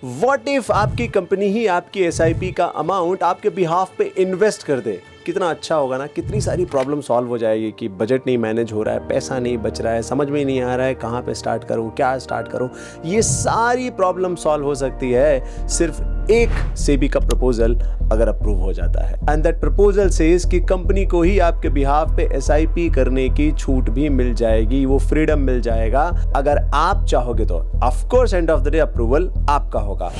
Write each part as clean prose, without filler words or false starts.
What if आपकी company ही आपकी SIP का अमाउंट आपके बिहाफ पे इन्वेस्ट कर दे? कितना अच्छा होगा ना, कितनी सारी प्रॉब्लम सॉल्व हो जाएगी कि बजट नहीं मैनेज हो रहा है, पैसा नहीं बच रहा है, समझ में नहीं आ रहा है कहाँ पे स्टार्ट करूँ, क्या स्टार्ट करूँ। ये सारी प्रॉब्लम सॉल्व हो सकती है सिर्फ एक सेबी का प्रपोजल अगर अप्रूव हो जाता है। एंड दैट प्रपोजल सेज कि कंपनी को ही आपके बिहाफ पे एसआईपी करने की छूट भी मिल जाएगी, वो फ्रीडम मिल जाएगा अगर आप चाहोगे तो। Of course end of the day approval आपका होगा।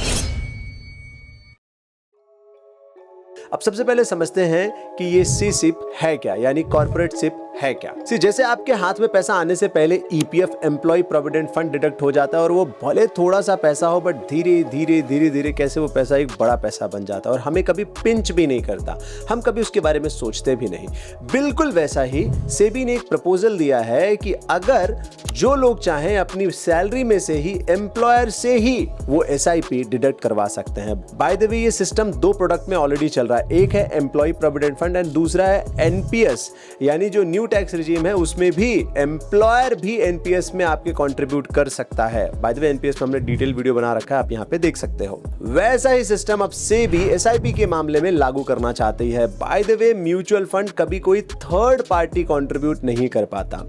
अब सबसे पहले समझते हैं कि ये सीसिप है क्या, यानी कॉर्पोरेट सिप है क्या। जैसे आपके हाथ में पैसा आने से पहले EPF employ provident fund deduct हो जाता है और वो भले थोड़ा सा पैसा हो बट धीरे धीरे कैसे वो पैसा एक बड़ा पैसा बन जाता है और हमें कभी पिंच भी नहीं करता, हम कभी उसके बारे में सोचते भी नहीं। बिल्कुल वैसा ही सेबी ने एक प्रपोजल दिया है कि अगर जो लोग चाहें अपनी सैलरी में से ही एम्प्लॉयर से ही वो एसआईपी डिडक्ट करवा सकते हैं। बाय द वे ये सिस्टम दो प्रोडक्ट में ऑलरेडी चल रहा है, एक है एम्प्लॉय प्रोविडेंट फंड एंड दूसरा है एनपीएस, यानी जो न्यू टैक्स रिजीम है उसमें भी एम्प्लॉयर भी एनपीएस में आपके कंट्रीब्यूट कर सकता है। बाय द वे एनपीएस में हमने डिटेल वीडियो बना रखा है, आप यहां पे देख सकते हो। वैसा ही सिस्टम अब सेबी एसआईपी के मामले में लागू करना चाहती है। By the way mutual fund कभी कोई थर्ड पार्टी कंट्रीब्यूट नहीं कर पाता,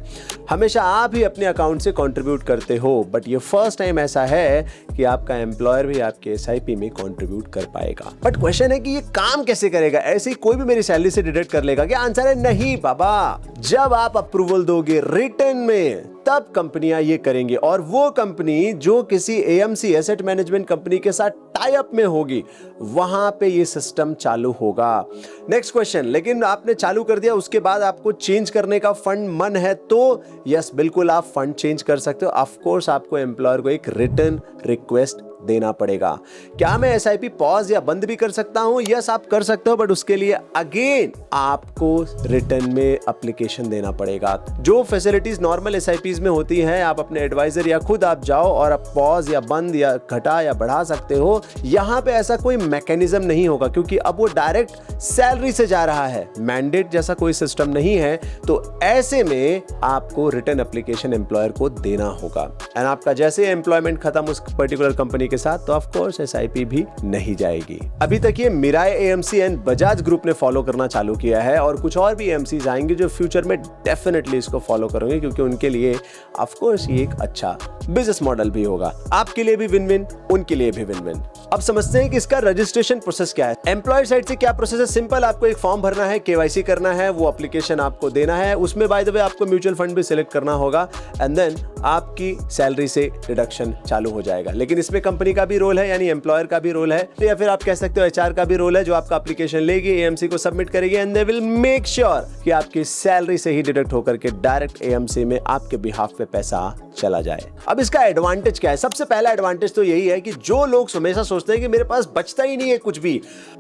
हमेशा आप ही अपने अकाउंट से कंट्रीब्यूट करते हो, बट ये फर्स्ट टाइम ऐसा है कि आपका एम्प्लॉयर भी आपके एसआईपी में कंट्रीब्यूट कर पाएगा। बट क्वेश्चन है कि ये काम कैसे करेगा? ऐसे ही कोई भी मेरी सैलरी से डिडक्ट कर लेगा क्या? आंसर है नहीं बाबा। जब आप अप्रूवल दोगे रिटर्न में तब कंपनियां ये करेंगी, और वो कंपनी जो किसी एएमसी एसेट मैनेजमेंट कंपनी के साथ टाई अप में होगी वहां पे ये सिस्टम चालू होगा। नेक्स्ट क्वेश्चन, लेकिन आपने चालू कर दिया उसके बाद आपको चेंज करने का फंड मन है तो यस बिल्कुल आप फंड चेंज कर सकते हो। ऑफ कोर्स आपको एम्प्लॉयर को एक रिटर्न रिक्वेस्ट देना पड़ेगा। क्या मैं एसआईपी पॉज या बंद भी कर सकता हूं? यस आप कर सकते हो, बट उसके लिए अगेन आपको रिटर्न में एप्लीकेशन देना पड़ेगा। जो फैसिलिटीज नॉर्मल एसआईपीज में होती हैं, आप अपने एडवाइजर या खुद आप जाओ और आप पॉज या बंद या घटा या बढ़ा सकते हो। यहां पे ऐसा कोई मैकेनिज्म नहीं होगा क्योंकि अब वो डायरेक्ट सैलरी से जा रहा है, मैंडेट जैसा कोई सिस्टम नहीं है। तो ऐसे में आपको रिटर्न एप्लीकेशन एम्प्लॉयर को देना होगा एंड आपका जैसे एम्प्लॉयमेंट खत्म उस पर्टिकुलर कंपनी के साथ तो ऑफ कोर्स एसआईपी भी नहीं जाएगी। अभी तक ये मिराय एएमसी एंड बजाज ग्रुप ने फॉलो करना चालू किया है और कुछ और भी एएमसीज आएंगे जो फ्यूचर में डेफिनेटली इसको फॉलो करेंगे क्योंकि उनके लिए ऑफ कोर्स ये एक अच्छा बिजनेस मॉडल भी होगा। आपके लिए भी विन विन, उनके लिए भी विन विन। अब समझते हैं कि इसका रजिस्ट्रेशन प्रोसेस क्या है। एम्प्लॉयर साइड से क्या प्रोसेस है? सिंपल, आपको एक फॉर्म भरना है, केवाईसी करना है, वो एप्लीकेशन आपको देना है। उसमें बाय द वे आपको म्यूचुअल फंड भी सिलेक्ट करना होगा एंड देन आपकी सैलरी से डिडक्शन चालू हो जाएगा। लेकिन इसमें कंपनी का भी रोल है, यानी एम्प्लॉयर का भी रोल है, या फिर आप कह सकते हो एचआर का भी रोल है, जो आपका एप्लीकेशन लेगी, एएमसी को सबमिट करेगी and they will make sure कि आपकी सैलरी से ही डिडक्ट होकर के डायरेक्ट एएमसी में आपके बिहाफ पे पैसा चला जाए। अब इसका एडवांटेज क्या है? सबसे पहला एडवांटेज तो यही है कि जो लोग हमेशा सोचते हैं कि मेरे पास बचता ही नहीं है कुछ भी,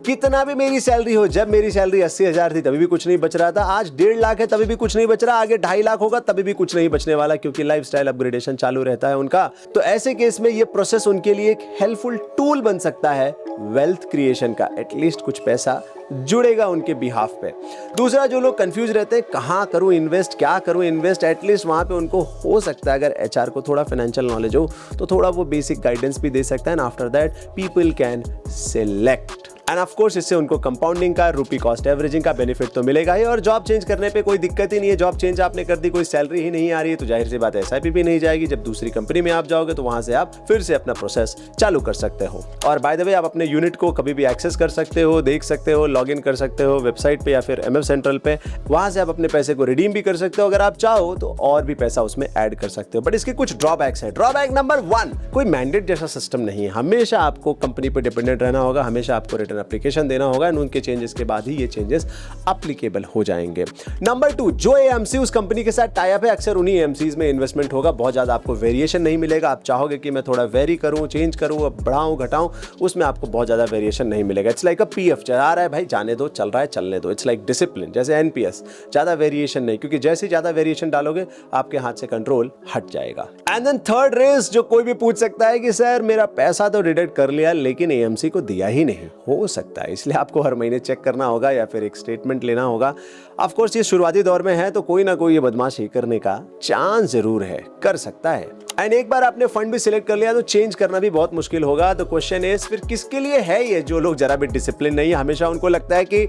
कितना भी मेरी सैलरी हो, जब मेरी सैलरी 80,000 थी तभी भी कुछ नहीं बच रहा था, आज 1.5 लाख है तभी भी कुछ नहीं बच रहा, आगे 2.5 लाख होगा तभी भी कुछ नहीं बचने वाला क्योंकि लाइफस्टाइल अपग्रेडेशन चालू रहता है उनका। तो ऐसे केस में ये प्रोसेस उनके लिए एक हेल्पफुल टूल बन सकता है वेल्थ क्रिएशन का। एटलीस्ट कुछ पैसा जुड़ेगा उनके बिहाफ पे। दूसरा, जो लोग कंफ्यूज रहते हैं कहां करूं इन्वेस्ट, क्या करूं इन्वेस्ट, एटलीस्ट वहां पे उनको हो सकता है अगर एचआर को थोड़ा फाइनेंशियल नॉलेज हो तो थोड़ा वो बेसिक गाइडेंस भी दे सकता है and after that people can select. End of course इससे उनको कंपाउंडिंग का, रुपी कॉस्ट एवरेजिंग का बेनिफिट तो मिलेगा ही, और जॉब चेंज करने पे कोई दिक्कत ही नहीं है। जॉब चेंज आपने कर दी, कोई सैलरी ही नहीं आ रही है तो जाहिर सी बात है एसआईपी भी नहीं जाएगी। जब दूसरी कंपनी में आप जाओगे तो वहां से आप फिर से अपना प्रोसेस चालू कर सकते हो। और बाय द वे आप अपने यूनिट को कभी भी एक्सेस कर सकते हो, देख सकते हो, लॉग इन कर सकते हो वेबसाइट पे या फिर एमएफ सेंट्रल पे। वहां से आप अपने पैसे को रिडीम भी कर सकते हो, अगर आप चाहो तो और भी पैसा उसमें ऐड कर सकते हो। बट इसके कुछ ड्रॉबैक्स है। ड्रॉबैक नंबर 1, कोई मैंडेट जैसा सिस्टम नहीं है, हमेशा आपको कंपनी पर डिपेंडेंट रहना होगा, हमेशा आपको रिटर्न एप्लीकेशन देना होगा एंड उनके चेंजेस के बाद ही ये चेंजेस एप्लीकेबल हो जाएंगे। नंबर 2, जो एएमसी उस कंपनी के साथ टाई अप है अक्सर उन्हीं एएमसीज में इन्वेस्टमेंट होगा, बहुत ज्यादा आपको वेरिएशन नहीं मिलेगा। आप चाहोगे कि मैं थोड़ा वेरी करूं, चेंज करूं, बढ़ाऊं घटाऊं, उसमें आपको बहुत ज्यादा वेरिएशन नहीं मिलेगा। इट्स लाइक अ पीएफ, चला रहा है भाई जाने दो, चल रहा है चलने दो। इट्स लाइक डिसिप्लिन, जैसे एनपीएस, ज्यादा वेरिएशन नहीं, क्योंकि जैसे ज्यादा वेरिएशन डालोगे आपके हाथ से कंट्रोल हट जाएगा। एंड देन थर्ड रेस, जो कोई भी पूछ सकता है कि सर मेरा पैसा तो डिडक्ट कर लिया लेकिन एएमसी को दिया ही नहीं, हो हो सकता है, इसलिए आपको हर महीने चेक करना होगा या फिर एक स्टेटमेंट लेना होगा। ऑफ कोर्स ये शुरुआती दौर में है तो कोई ना कोई ये बदमाशी करने का चांस जरूर है, कर सकता है। एंड एक बार आपने फंड भी सिलेक्ट कर लिया तो चेंज करना भी बहुत मुश्किल होगा। तो क्वेश्चन इज फिर किसके लिए है ये? जो लोग जरा भी डिसिप्लिन नहीं है, हमेशा उनको लगता है कि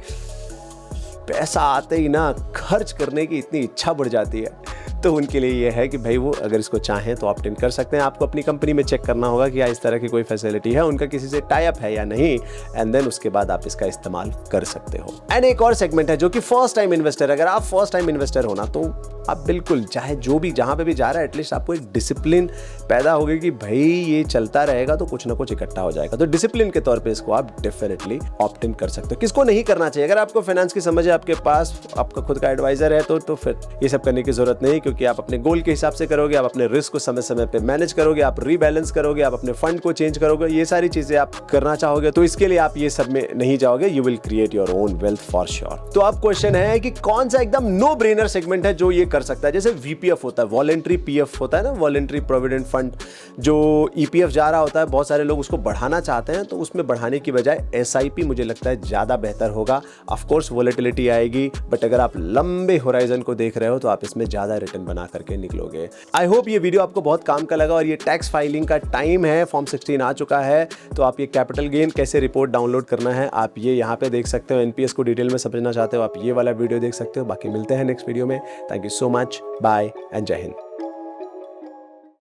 पैसा आते ही ना खर्च करने की इतनी इच्छा बढ़ जाती है, तो उनके लिए ये है कि भाई वो अगर इसको चाहें तो ऑप्ट इन कर सकते हैं। आपको अपनी कंपनी में चेक करना होगा कि क्या इस तरह की कोई फैसिलिटी है, उनका किसी से टाई अप है या नहीं, एंड देन उसके बाद आप इसका इस्तेमाल कर सकते हो। एंड एक और सेगमेंट है जो कि फर्स्ट टाइम इन्वेस्टर। अगर आप फर्स्ट टाइम इन्वेस्टर हो ना तो आप बिल्कुल चाहे जो भी जहां पे भी जा रहा है, एटलीस्ट आपको एक डिसिप्लिन पैदा होगी कि भाई ये चलता रहेगा तो कुछ ना कुछ इकट्ठा हो जाएगा। तो डिसिप्लिन के तौर पे इसको आप डेफिनेटली ऑप्ट इन कर सकते हो। किसको नहीं करना चाहिए? अगर आपको फाइनेंस की समझ है, आपके पास आपका खुद का एडवाइजर है तो फिर ये सब करने की जरूरत नहीं, क्योंकि आप अपने गोल के हिसाब से करोगे, आप अपने रिस्क को समय समय पे मैनेज करोगे, आप रीबैलेंस करोगे, आप अपने फंड को चेंज करोगे, ये सारी चीजें आप करना चाहोगे। तो इसके लिए आप ये सब में नहीं जाओगे, you will create your own wealth for sure. तो अब क्वेश्चन है कि कौन सा एकदम नो ब्रेनर सेगमेंट है जो ये कर सकता है? जैसे वीपीएफ होता है, वॉलेंट्री पीएफ होता है ना, वॉलेंट्री प्रोविडेंट फंड, जो ईपीएफ जा रहा होता है, बहुत सारे लोग उसको बढ़ाना चाहते हैं, तो उसमें बढ़ाने की बजाय एसआईपी मुझे लगता है ज्यादा बेहतर होगा। ऑफ कोर्स वोलेटिलिटी आएगी, बट अगर आप लंबे होराइजन को देख रहे हो तो आप इसमें ज्यादा रिटर्न बना करके निकलोगे। आई होप ये वीडियो आपको बहुत काम का लगा। और ये टैक्स फाइलिंग का टाइम है, फॉर्म 16 आ चुका है, तो आप ये कैपिटल गेन कैसे रिपोर्ट डाउनलोड करना है आप ये यहाँ पे देख सकते हो। एनपीएस को डिटेल में समझना चाहते हो आप ये वाला वीडियो देख सकते हो। बाकी मिलते हैं नेक्स्ट वीडियो में। Thank you so much, bye and जय हिंद।